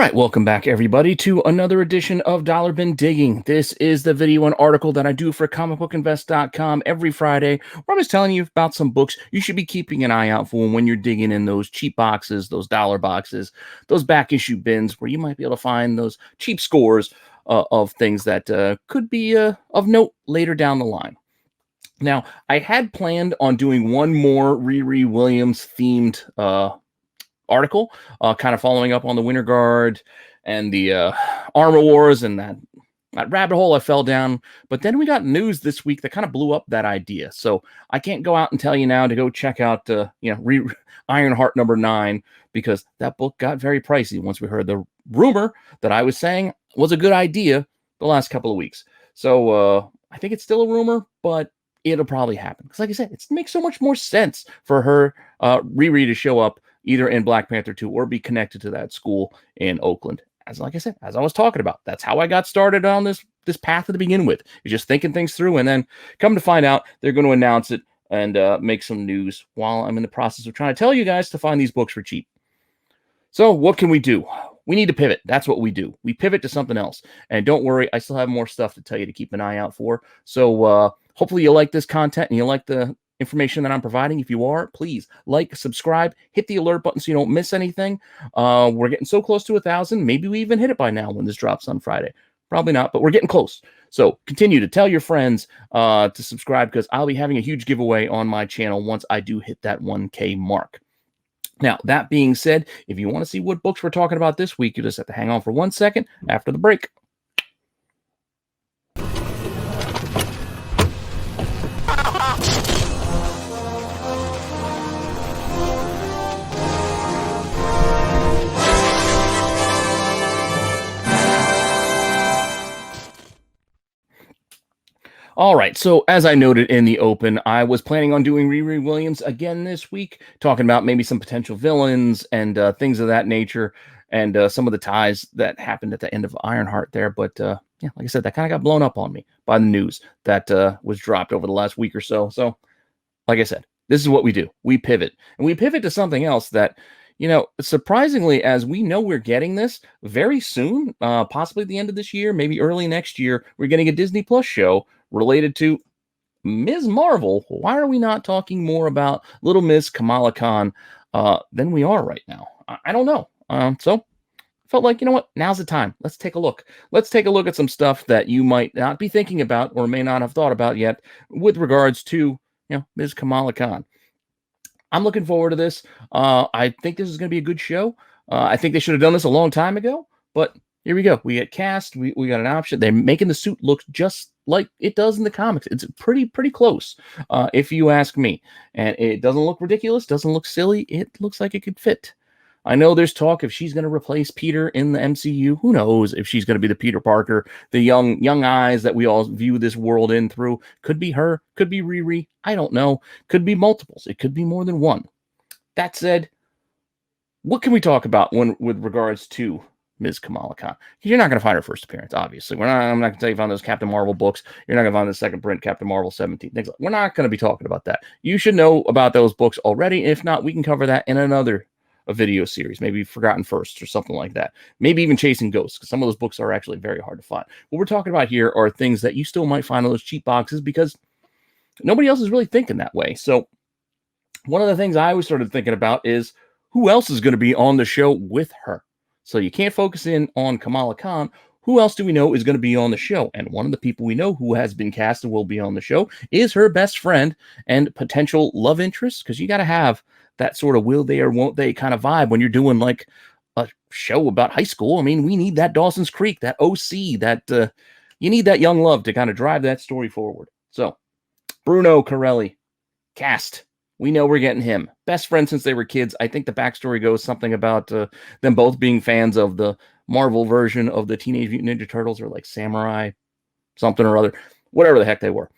right, welcome back, everybody, to another edition of Dollar Bin Digging. This is the video and article that I do for comicbookinvest.com every Friday, where I'm just telling you about some books you should be keeping an eye out for when you're digging in those cheap boxes, those dollar boxes, those back issue bins, where you might be able to find those cheap scores of things that could be of note later down the line. Now, I had planned on doing one more Riri Williams themed article, kind of following up on the Winter Guard and the Armor Wars and that rabbit hole I fell down. But then we got news this week that kind of blew up that idea. So I can't go out and tell you now to go check out, Ironheart #9, because that book got very pricey once we heard the rumor that I was saying was a good idea the last couple of weeks. So I think it's still a rumor, but it'll probably happen. Because like I said, it makes so much more sense for her, Riri, to show up either in Black Panther 2 or be connected to that school in Oakland. Like I said, as I was talking about, that's how I got started on this path to begin with. You're just thinking things through, and then come to find out they're going to announce it and make some news while I'm in the process of trying to tell you guys to find these books for cheap. So what can we do? We need to pivot. That's what we do. We pivot to something else. And don't worry, I still have more stuff to tell you to keep an eye out for. So hopefully you like this content and you like the information that I'm providing. If you are, please like, subscribe, hit the alert button so you don't miss anything. We're getting so close to 1,000. Maybe we even hit it by now when this drops on Friday. Probably not, but we're getting close. So continue to tell your friends to subscribe, because I'll be having a huge giveaway on my channel once I do hit that 1K mark. Now, that being said, if you want to see what books we're talking about this week, you just have to hang on for 1 second after the break. All right, so as I noted in the open, I was planning on doing Riri Williams again this week, talking about maybe some potential villains and things of that nature, and some of the ties that happened at the end of Ironheart there. But yeah, like I said, that kind of got blown up on me by the news that was dropped over the last week or so. So, like I said, this is what we do. We pivot. And we pivot to something else that, surprisingly, as we know we're getting this very soon, possibly at the end of this year, maybe early next year, we're getting a Disney Plus show related to Ms. Marvel. Why are we not talking more about Little Miss Kamala Khan than we are right now? I don't know. So I felt like, you know what? Now's the time. Let's take a look. Let's take a look at some stuff that you might not be thinking about or may not have thought about yet with regards to, Ms. Kamala Khan. I'm looking forward to this. I think this is going to be a good show. I think they should have done this a long time ago, but here we go. We get cast. We got an option. They're making the suit look just like it does in the comics. It's pretty close, if you ask me. And it doesn't look ridiculous. Doesn't look silly. It looks like it could fit. I know there's talk if she's going to replace Peter in the MCU. Who knows if she's going to be the Peter Parker, the young eyes that we all view this world in through. Could be her. Could be Riri. I don't know. Could be multiples. It could be more than one. That said, what can we talk about with regards to Ms. Kamala Khan? You're not going to find her first appearance, obviously. I'm not going to tell you find those Captain Marvel books. You're not going to find the second print Captain Marvel 17. We're not going to be talking about that. You should know about those books already. If not, we can cover that in another video series, maybe Forgotten First or something like that. Maybe even Chasing Ghosts, because some of those books are actually very hard to find. What we're talking about here are things that you still might find in those cheap boxes because nobody else is really thinking that way. So one of the things I always started thinking about is who else is going to be on the show with her. So you can't focus in on Kamala Khan. Who else do we know is going to be on the show? And one of the people we know who has been cast and will be on the show is her best friend and potential love interest, because you got to have that sort of will they or won't they kind of vibe when you're doing like a show about high school. I mean, we need that Dawson's Creek, that OC, that you need that young love to kind of drive that story forward. So Bruno Corelli, cast. We know we're getting him. Best friend since they were kids. I think the backstory goes something about them both being fans of the Marvel version of the Teenage Mutant Ninja Turtles, or like Samurai something or other. Whatever the heck they were.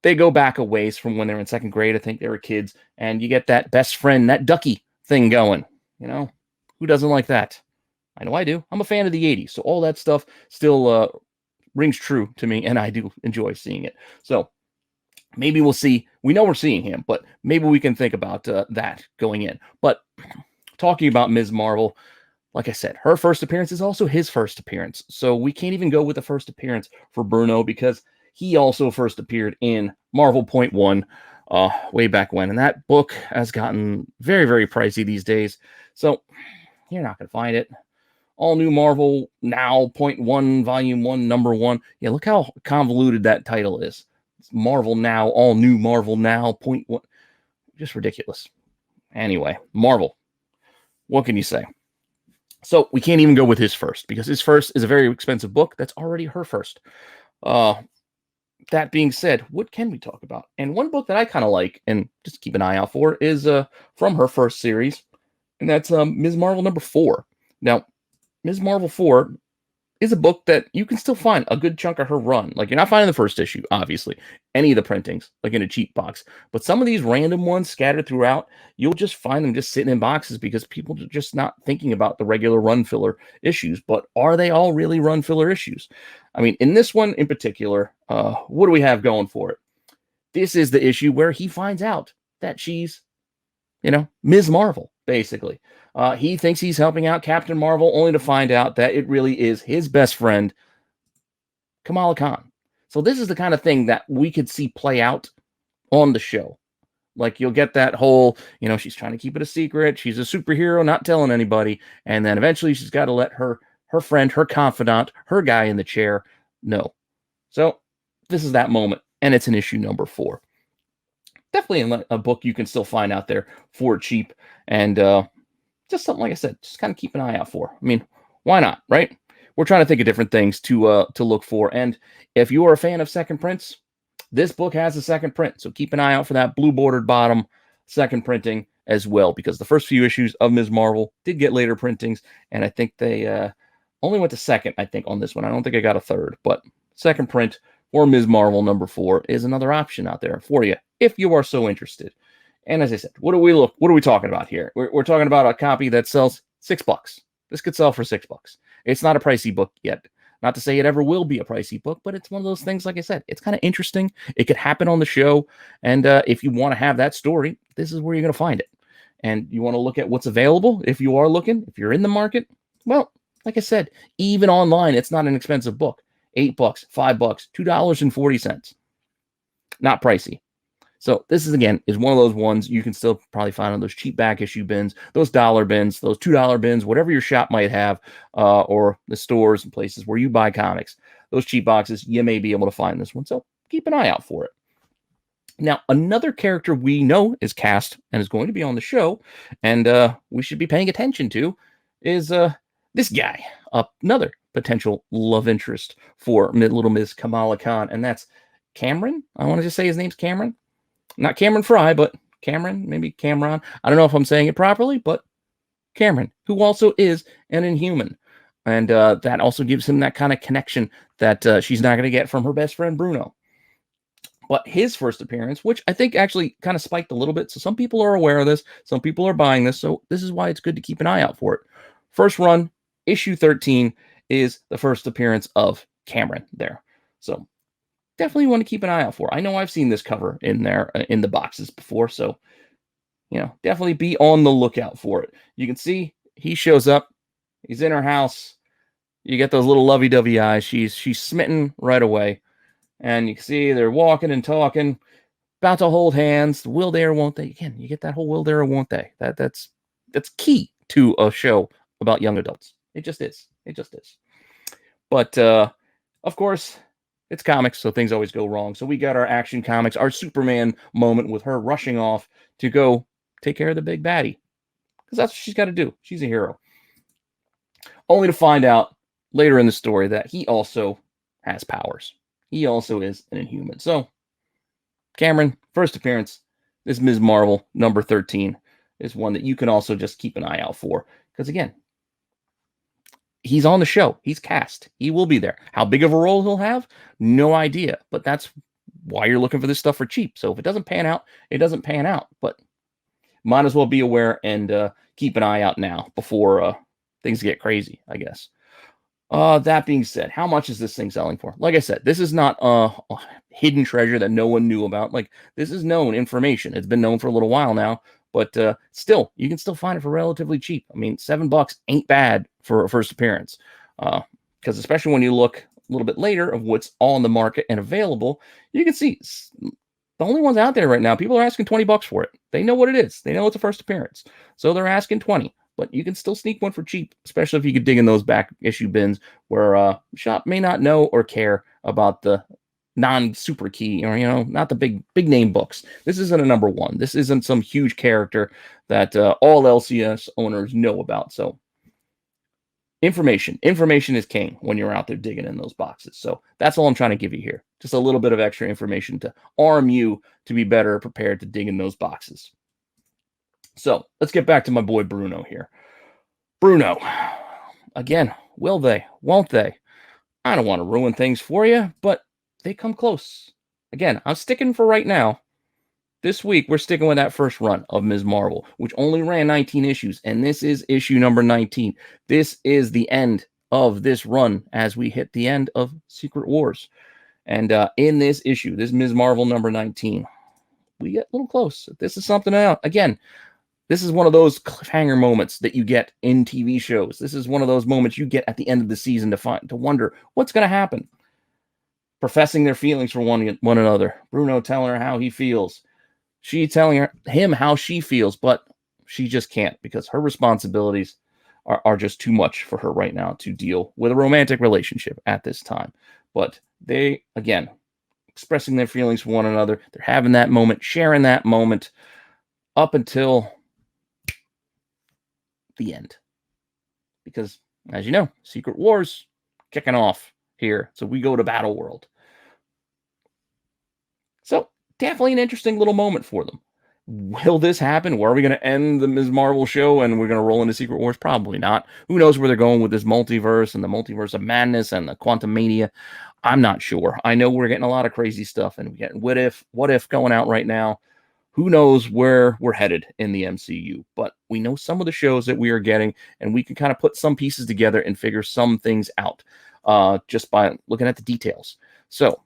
They go back a ways from when they were in second grade. I think they were kids. And you get that best friend, that Ducky thing going. Who doesn't like that? I know I do. I'm a fan of the 80s. So all that stuff still rings true to me. And I do enjoy seeing it. So maybe we'll see. We know we're seeing him, but maybe we can think about that going in. But talking about Ms. Marvel, like I said, her first appearance is also his first appearance. So we can't even go with the first appearance for Bruno because he also first appeared in Marvel Point One way back when. And that book has gotten very, very pricey these days. So you're not going to find it. All new Marvel Now Point One, Volume One, Number One. Yeah, look how convoluted that title is. It's Marvel Now, all new Marvel Now Point One. Just ridiculous. Anyway, Marvel. What can you say? So we can't even go with his first because his first is a very expensive book. That's already her first. That being said, what can we talk about? And one book that I kind of like and just keep an eye out for is from her first series, and that's Ms. Marvel number 4. Now, Ms. Marvel 4 is a book that you can still find a good chunk of her run. Like, you're not finding the first issue, obviously, any of the printings, like in a cheap box. But some of these random ones scattered throughout, you'll just find them just sitting in boxes because people are just not thinking about the regular run filler issues. But are they all really run filler issues? I mean, in this one in particular, what do we have going for it? This is the issue where he finds out that she's, Ms. Marvel, basically. He thinks he's helping out Captain Marvel, only to find out that it really is his best friend, Kamala Khan. So this is the kind of thing that we could see play out on the show. Like, you'll get that whole, she's trying to keep it a secret. She's a superhero, not telling anybody. And then eventually she's got to let her friend, her confidant, her guy in the chair know. So this is that moment. And it's in issue number 4. Definitely a book you can still find out there for cheap. And just something, like I said, just kind of keep an eye out for. I mean, why not, right? We're trying to think of different things to look for. And if you are a fan of second prints, this book has a second print. So keep an eye out for that blue bordered bottom second printing as well, because the first few issues of Ms. Marvel did get later printings. And I think they only went to second, I think, on this one. I don't think I got a third, but second print or Ms. Marvel number 4 is another option out there for you if you are so interested. And as I said, what are we talking about here? We're talking about a copy that sells $6. This could sell for $6. It's not a pricey book yet. Not to say it ever will be a pricey book, but it's one of those things, like I said, it's kind of interesting. It could happen on the show. And if you want to have that story, this is where you're going to find it. And you want to look at what's available. If you are looking, if you're in the market, well, like I said, even online, it's not an expensive book. $8, $5, $2.40. Not pricey. So this is one of those ones you can still probably find on those cheap back issue bins, those dollar bins, those $2 bins, whatever your shop might have, or the stores and places where you buy comics. Those cheap boxes, you may be able to find this one. So keep an eye out for it. Now, another character we know is cast and is going to be on the show, and we should be paying attention to, is this guy, another potential love interest for little Miss Kamala Khan, and that's Cameron. I want to just say his name's Cameron. Not Cameron Fry, but Cameron, maybe Cameron. I don't know if I'm saying it properly, but Cameron, who also is an Inhuman. And that also gives him that kind of connection that she's not going to get from her best friend, Bruno. But his first appearance, which I think actually kind of spiked a little bit. So some people are aware of this. Some people are buying this. So this is why it's good to keep an eye out for it. First run, issue 13, is the first appearance of Cameron there. So definitely want to keep an eye out for. I know I've seen this cover in there in the boxes before, so definitely be on the lookout for it. You can see he shows up. He's in her house. You get those little lovey-dovey eyes. She's smitten right away, and you can see they're walking and talking, about to hold hands. Will they or won't they? Again, you get that whole will they or won't they. That's key to a show about young adults. It just is. It just is. But of course, it's comics, so things always go wrong. So we got our Action Comics, our Superman moment with her rushing off to go take care of the big baddie. Because that's what she's got to do. She's a hero. Only to find out later in the story that he also has powers. He also is an Inhuman. So, Cameron, first appearance, this Ms. Marvel, number 13, is one that you can also just keep an eye out for. Because again, he's on the show. He's cast. He will be there. How big of a role he'll have? No idea. But that's why you're looking for this stuff for cheap. So if it doesn't pan out, it doesn't pan out. But might as well be aware and keep an eye out now before things get crazy, I guess. That being said, how much is this thing selling for? Like I said, this is not a hidden treasure that no one knew about. Like, this is known information. It's been known for a little while now. but still, you can still find it for relatively cheap. I mean, $7 ain't bad for a first appearance, because especially when you look a little bit later of what's on the market and available, you can see the only ones out there right now, people are asking $20 for it. They know what it is. They know it's a first appearance, so they're asking 20. But you can still sneak one for cheap, especially if you could dig in those back issue bins where shop may not know or care about the non-super key, or not the big name books. This isn't a number one. This isn't some huge character that all LCS owners know about. So information is king when you're out there digging in those boxes. So that's all I'm trying to give you here. Just a little bit of extra information to arm you to be better prepared to dig in those boxes. So let's get back to my boy Bruno here. Bruno, again, will they? Won't they? I don't want to ruin things for you, but they come close. Again, I'm sticking for right now. This week, we're sticking with that first run of Ms. Marvel, which only ran 19 issues, and this is issue number 19. This is the end of this run as we hit the end of Secret Wars. And in this issue, this Ms. Marvel number 19, we get a little close. This is something else. Again, this is one of those cliffhanger moments that you get in TV shows. This is one of those moments you get at the end of the season to wonder what's going to happen. Professing their feelings for one another. Bruno telling her how he feels. She telling him how she feels, but she just can't because her responsibilities are just too much for her right now to deal with a romantic relationship at this time. But they, again, expressing their feelings for one another. They're having that moment, sharing that moment up until the end. Because, as you know, Secret Wars kicking off here. So we go to Battle World. So definitely an interesting little moment for them. Will this happen? Where are we going to end the Ms. Marvel show and we're going to roll into Secret Wars? Probably not. Who knows where they're going with this multiverse and the multiverse of madness and the quantum mania? I'm not sure. I know we're getting a lot of crazy stuff and we're getting what if going out right now. Who knows where we're headed in the MCU, but we know some of the shows that we are getting, and we can kind of put some pieces together and figure some things out just by looking at the details. So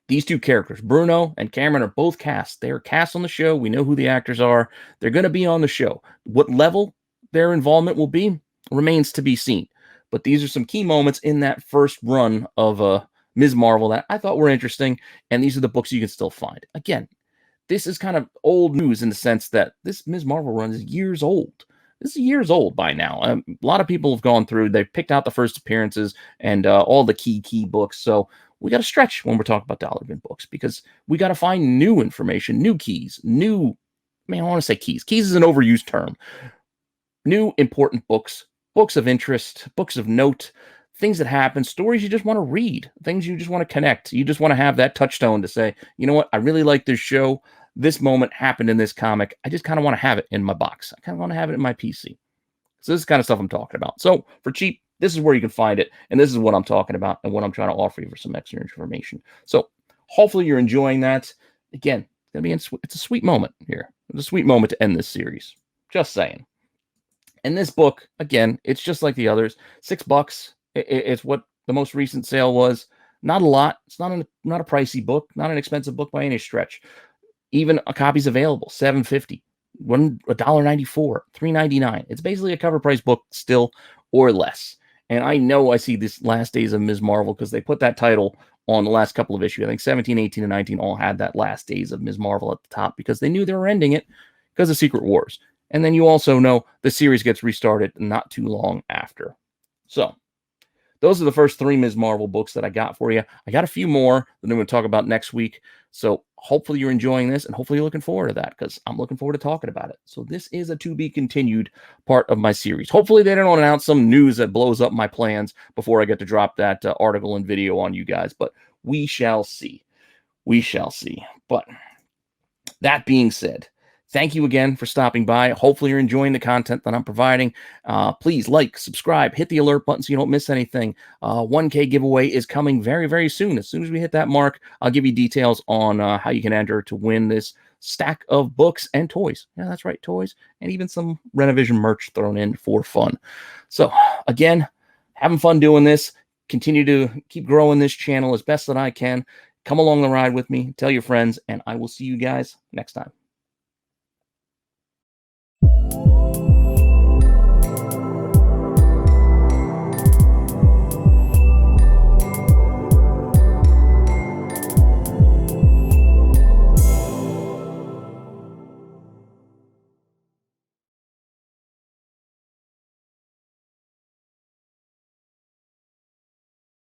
these two characters, Bruno and Cameron, are both cast. They are cast on the show. We know who the actors are. They're going to be on the show. What level their involvement will be remains to be seen. But these are some key moments in that first run of Ms. Marvel that I thought were interesting, and these are the books you can still find. Again, this is kind of old news in the sense that this Ms. Marvel run is years old. This is years old by now. A lot of people have gone through. They've picked out the first appearances and all the key books. So we got to stretch when we're talking about dollar bin books because we got to find new information, new keys, I want to say keys. Keys is an overused term. New important books, books of interest, books of note, things that happen, stories you just want to read, things you just want to connect. You just want to have that touchstone to say, you know what, I really like this show. This moment happened in this comic. I just kind of want to have it in my box. I kind of want to have it in my PC. So this is the kind of stuff I'm talking about. So for cheap, this is where you can find it. And this is what I'm talking about and what I'm trying to offer you for some extra information. So hopefully you're enjoying that. Again, it's a sweet moment here. It's a sweet moment to end this series. Just saying. And this book, again, it's just like the others. $6. It's what the most recent sale was. Not a lot. It's not a pricey book, not an expensive book by any stretch. Even a copy's available, $7.50, $1.94, $3.99. It's basically a cover price book still or less. And I know I see this Last Days of Ms. Marvel because they put that title on the last couple of issues. I think 17, 18, and 19 all had that Last Days of Ms. Marvel at the top because they knew they were ending it because of Secret Wars. And then you also know the series gets restarted not too long after. So those are the first 3 Ms. Marvel books that I got for you. I got a few more that I'm going to talk about next week. So hopefully you're enjoying this and hopefully you're looking forward to that because I'm looking forward to talking about it. So this is a to be continued part of my series. Hopefully they don't announce some news that blows up my plans before I get to drop that article and video on you guys. But we shall see. We shall see. But that being said, thank you again for stopping by. Hopefully you're enjoying the content that I'm providing. Please like, subscribe, hit the alert button so you don't miss anything. 1K giveaway is coming very, very soon. As soon as we hit that mark, I'll give you details on how you can enter to win this stack of books and toys. Yeah, that's right, toys. And even some Rennavision merch thrown in for fun. So again, having fun doing this. Continue to keep growing this channel as best that I can. Come along the ride with me. Tell your friends. And I will see you guys next time.